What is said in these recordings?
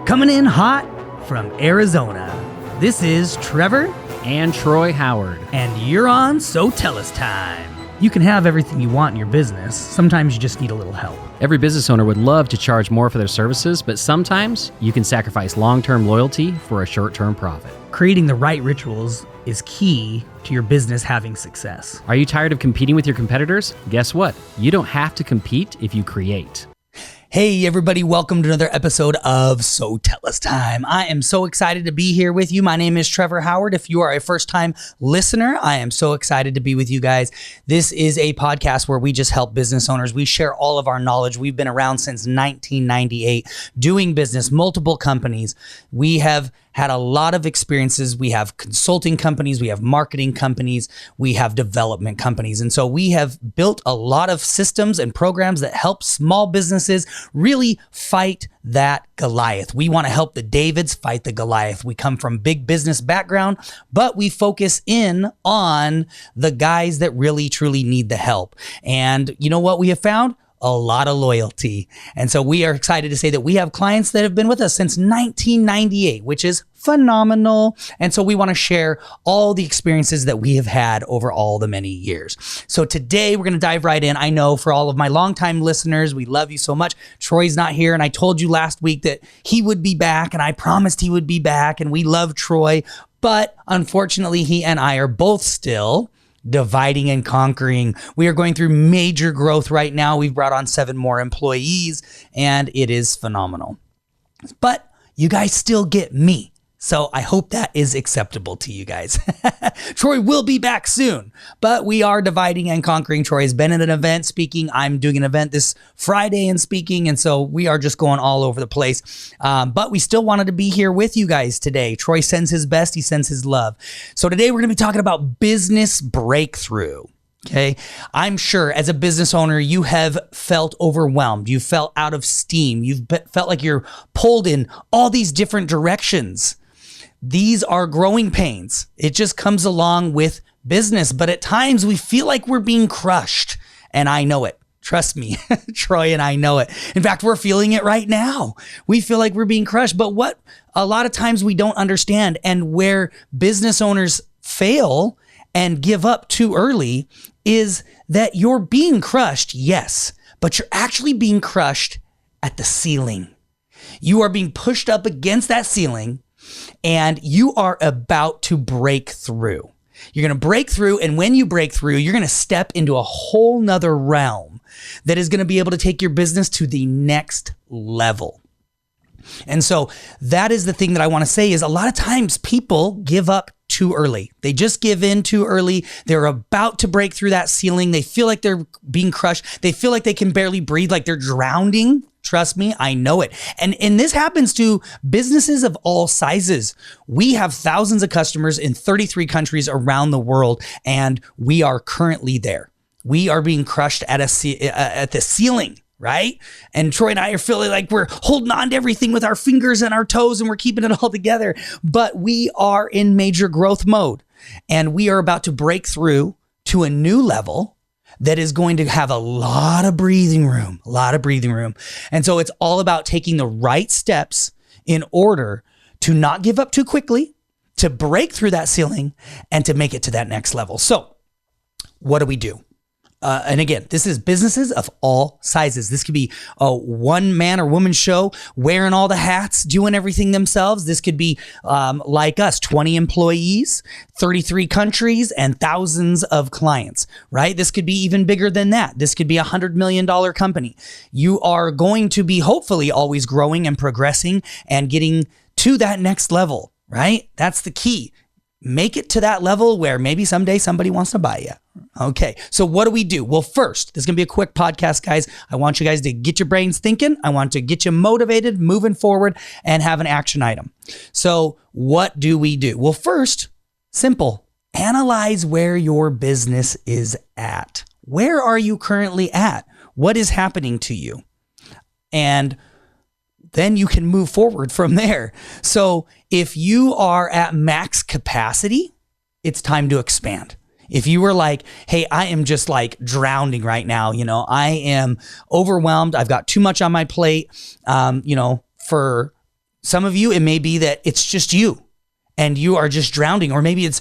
Coming in hot from Arizona, this is Trevor and Troy Howard. And you're on So Tell Us Time. You can have everything you want in your business. Sometimes you just need a little help. Every business owner would love to charge more for their services, but sometimes you can sacrifice long-term loyalty for a short-term profit. Creating the right rituals is key to your business having success. Are you tired of competing with your competitors? Guess what? You don't have to compete if you create. Hey everybody, welcome to another episode of So Tell Us Time. I am so excited to be here with you. My name is Trevor Howard. If you are a first-time listener, I am so excited to be with you guys. This is a podcast where we just help business owners. We share all of our knowledge. We've been around since 1998, doing business, multiple companies. We have had a lot of experiences. We have consulting companies, we have marketing companies, we have development companies. And so we have built a lot of systems and programs that help small businesses really fight that Goliath. We want to help the Davids fight the Goliath. We come from big business background, but we focus in on the guys that really truly need the help. And you know what we have found? A lot of loyalty. And so we are excited to say that we have clients that have been with us since 1998, which is phenomenal. And so we want to share all the experiences that we have had over all the many years. So today we're going to dive right in. I know for all of my longtime listeners, we love you so much. Troy's not here. And I told you last week that he would be back, and I promised he would be back, and we love Troy. But unfortunately, he and I are both still dividing and conquering. We are going through major growth right now. We've brought on 7 more employees, and it is phenomenal. But you guys still get me. So I hope that is acceptable to you guys. Troy will be back soon, but we are dividing and conquering. Troy has been at an event speaking. I'm doing an event this Friday and speaking. And so we are just going all over the place. But we still wanted to be here with you guys today. Troy sends his best. He sends his love. So today we're going to be talking about business breakthrough. Okay. I'm sure as a business owner, you have felt overwhelmed. You felt out of steam. You've felt like you're pulled in all these different directions. These are growing pains. It just comes along with business, but at times we feel like we're being crushed. And I know it. Trust me, Troy and I know it. In fact, we're feeling it right now. We feel like we're being crushed. But what a lot of times we don't understand, and where business owners fail and give up too early, is that you're being crushed, yes, but you're actually being crushed at the ceiling. You are being pushed up against that ceiling, and you are about to break through. You're going to break through. And when you break through, you're going to step into a whole nother realm that is going to be able to take your business to the next level. And so that is the thing that I want to say is a lot of times people give up too early. They just give in too early. They're about to break through that ceiling. They feel like they're being crushed. They feel like they can barely breathe, like they're drowning. Trust me, I know it. And this happens to businesses of all sizes. We have thousands of customers in 33 countries around the world, and we are currently there. We are being crushed at the ceiling, right? And Troy and I are feeling like we're holding on to everything with our fingers and our toes, and we're keeping it all together. But we are in major growth mode, and we are about to break through to a new level that is going to have a lot of breathing room. And so it's all about taking the right steps in order to not give up too quickly, to break through that ceiling, and to make it to that next level. So what do we do? And again, this is businesses of all sizes. This could be a one man or woman show wearing all the hats, doing everything themselves. This could be like us, 20 employees, 33 countries, and thousands of clients, right? This could be even bigger than that. This could be $100 million company. You are going to be hopefully always growing and progressing and getting to that next level, right? That's the key. Make it to that level where maybe someday somebody wants to buy you. Okay, so what do? Well, first, this is going to be a quick podcast, guys. I want you guys to get your brains thinking. I want to get you motivated, moving forward, and have an action item. So what do? Well, first, simple. Analyze where your business is at. Where are you currently at? What is happening to you? And then you can move forward from there. So if you are at max capacity, it's time to expand. If you were like, hey, I am just like drowning right now, I am overwhelmed. I've got too much on my plate. For some of you, it may be that it's just you and you are just drowning, or maybe it's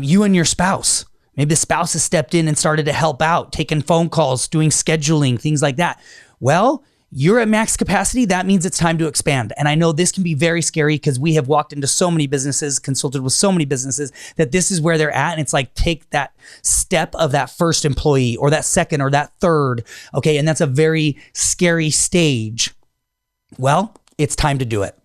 you and your spouse. Maybe the spouse has stepped in and started to help out, taking phone calls, doing scheduling, things like that. Well, you're at max capacity. That means it's time to expand. And I know this can be very scary because we have walked into so many businesses, consulted with so many businesses, that this is where they're at. And it's like, take that step of that first employee or that second or that third. Okay. And that's a very scary stage. Well, it's time to do it.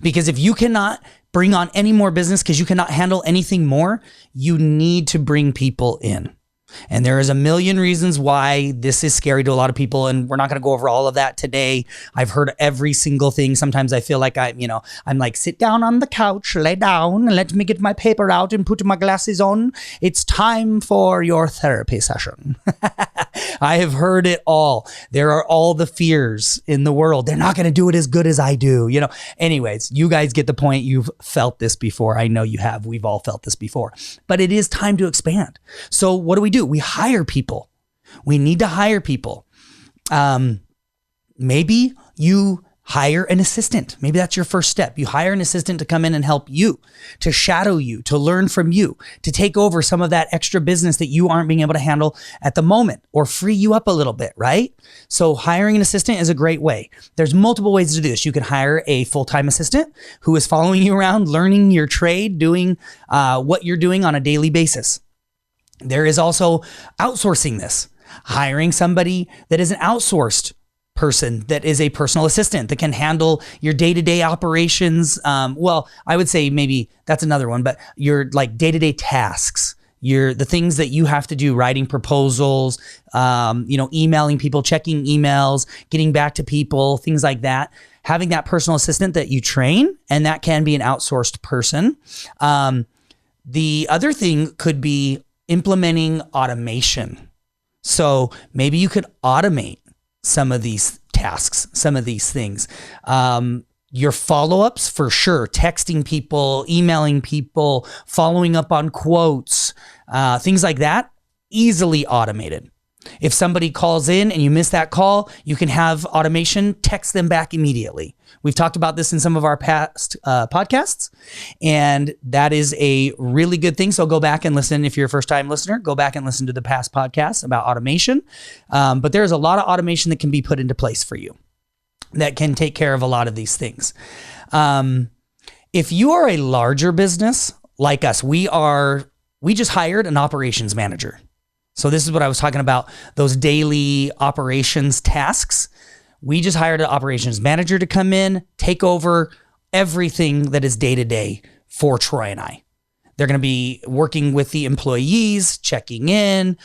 Because if you cannot bring on any more business because you cannot handle anything more, you need to bring people in. And there is a million reasons why this is scary to a lot of people. And we're not going to go over all of that today. I've heard every single thing. Sometimes I feel like I'm like, sit down on the couch, lay down, and let me get my paper out and put my glasses on. It's time for your therapy session. I have heard it all. There are all the fears in the world. They're not going to do it as good as I do. Anyways, you guys get the point. You've felt this before. I know you have. We've all felt this before, but it is time to expand. So what do? We hire people. We need to hire people. Maybe you hire an assistant. Maybe that's your first step. You hire an assistant to come in and help you, to shadow you, to learn from you, to take over some of that extra business that you aren't being able to handle at the moment, or free you up a little bit, right? So hiring an assistant is a great way. There's multiple ways to do this. You can hire a full-time assistant who is following you around, learning your trade, doing what you're doing on a daily basis. There is also outsourcing this, hiring somebody that is an outsourced person, that is a personal assistant that can handle your day-to-day operations. I would say maybe that's another one, but your like day-to-day tasks, the things that you have to do, writing proposals, emailing people, checking emails, getting back to people, things like that. Having that personal assistant that you train, and that can be an outsourced person. The other thing could be implementing automation. So maybe you could automate some of these tasks, some of these things. Your follow-ups for sure, texting people, emailing people, following up on quotes, things like that, easily automated. If somebody calls in and you miss that call, you can have automation text them back immediately. We've talked about this in some of our past podcasts, and that is a really good thing. So go back and listen. If you're a first-time listener, go back and listen to the past podcasts about automation. But there's a lot of automation that can be put into place for you that can take care of a lot of these things. If you are a larger business like us, we just hired an operations manager. So this is what I was talking about, those daily operations tasks. We just hired an operations manager to come in, take over everything that is day-to-day for Troy and I. They're going to be working with the employees, checking in,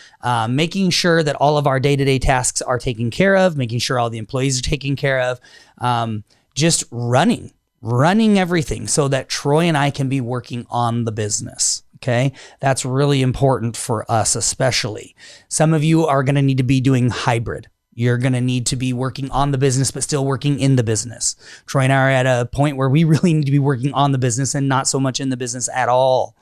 making sure that all of our day-to-day tasks are taken care of, making sure all the employees are taken care of, just running everything so that Troy and I can be working on the business. Okay. That's really important for us, especially. Some of you are going to need to be doing hybrid. You're going to need to be working on the business, but still working in the business. Troy and I are at a point where we really need to be working on the business and not so much in the business at all.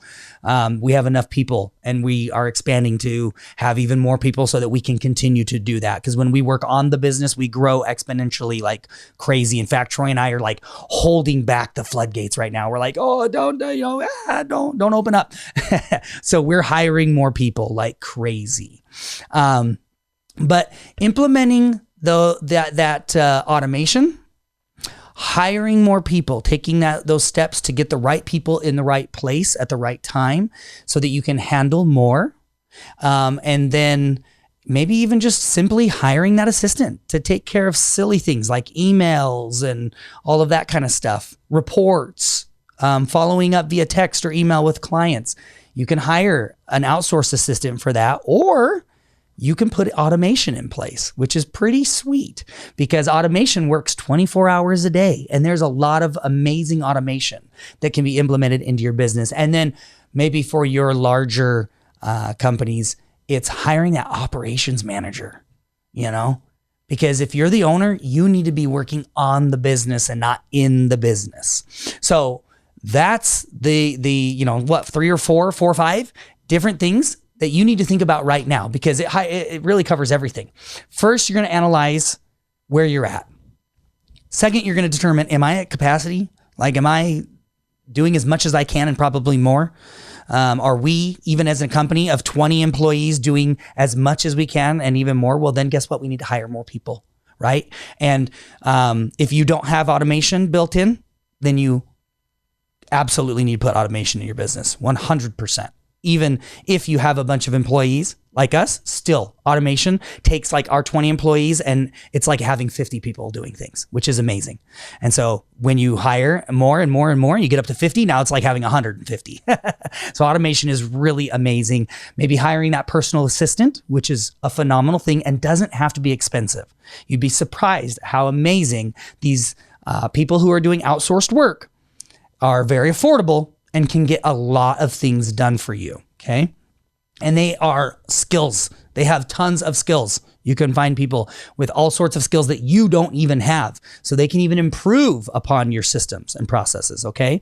We have enough people, and we are expanding to have even more people so that we can continue to do that. Because when we work on the business, we grow exponentially like crazy. In fact, Troy and I are like holding back the floodgates right now. We're like, oh, don't open up. So we're hiring more people like crazy. But implementing that automation, hiring more people, taking those steps to get the right people in the right place at the right time so that you can handle more. And then maybe even just simply hiring that assistant to take care of silly things like emails and all of that kind of stuff, reports, following up via text or email with clients. You can hire an outsourced assistant for that, or you can put automation in place, which is pretty sweet because automation works 24 hours a day. And there's a lot of amazing automation that can be implemented into your business. And then maybe for your larger companies, it's hiring that operations manager, because if you're the owner, you need to be working on the business and not in the business. So that's the 3 or 4 or 5 different things that you need to think about right now, because it really covers everything. First, you're going to analyze where you're at. Second, you're going to determine, am I at capacity? Like, am I doing as much as I can and probably more? Are we, even as a company of 20 employees, doing as much as we can and even more? Well, then guess what? We need to hire more people, right? And if you don't have automation built in, then you absolutely need to put automation in your business, 100%. Even if you have a bunch of employees like us, still automation takes like our 20 employees and it's like having 50 people doing things, which is amazing. And so when you hire more and more and more, you get up to 50, now it's like having 150. So automation is really amazing. Maybe hiring that personal assistant, which is a phenomenal thing and doesn't have to be expensive. You'd be surprised how amazing these people who are doing outsourced work are very affordable and can get a lot of things done for you, okay? And they are skills. They have tons of skills. You can find people with all sorts of skills that you don't even have. So they can even improve upon your systems and processes, okay?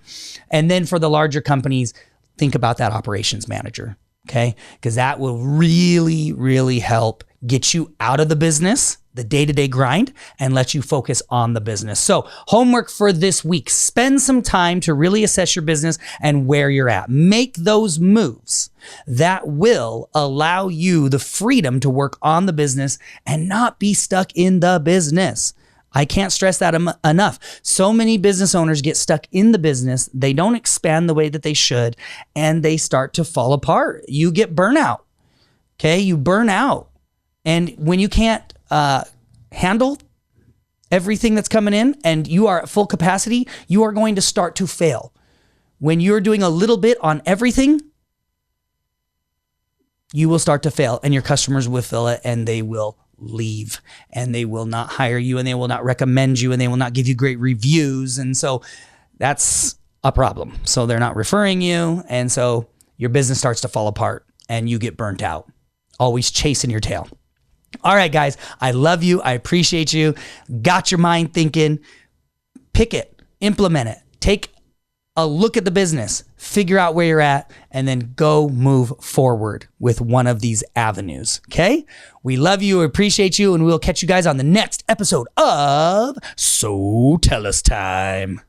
And then for the larger companies, think about that operations manager, okay? Because that will really, really help get you out of the business, the day-to-day grind, and let you focus on the business. So homework for this week, spend some time to really assess your business and where you're at. Make those moves that will allow you the freedom to work on the business and not be stuck in the business. I can't stress that enough. So many business owners get stuck in the business. They don't expand the way that they should, and they start to fall apart. You get burnout, okay? You burn out. And when you can't handle everything that's coming in and you are at full capacity, you are going to start to fail. When you're doing a little bit on everything, you will start to fail and your customers will feel it and they will leave and they will not hire you and they will not recommend you and they will not give you great reviews. And so that's a problem. So they're not referring you. And so your business starts to fall apart and you get burnt out, always chasing your tail. All right, guys, I love you. I appreciate you. Got your mind thinking. Pick it, implement it, take a look at the business, figure out where you're at, and then go move forward with one of these avenues. Okay? We love you, appreciate you, and we'll catch you guys on the next episode of So Tell Us Time.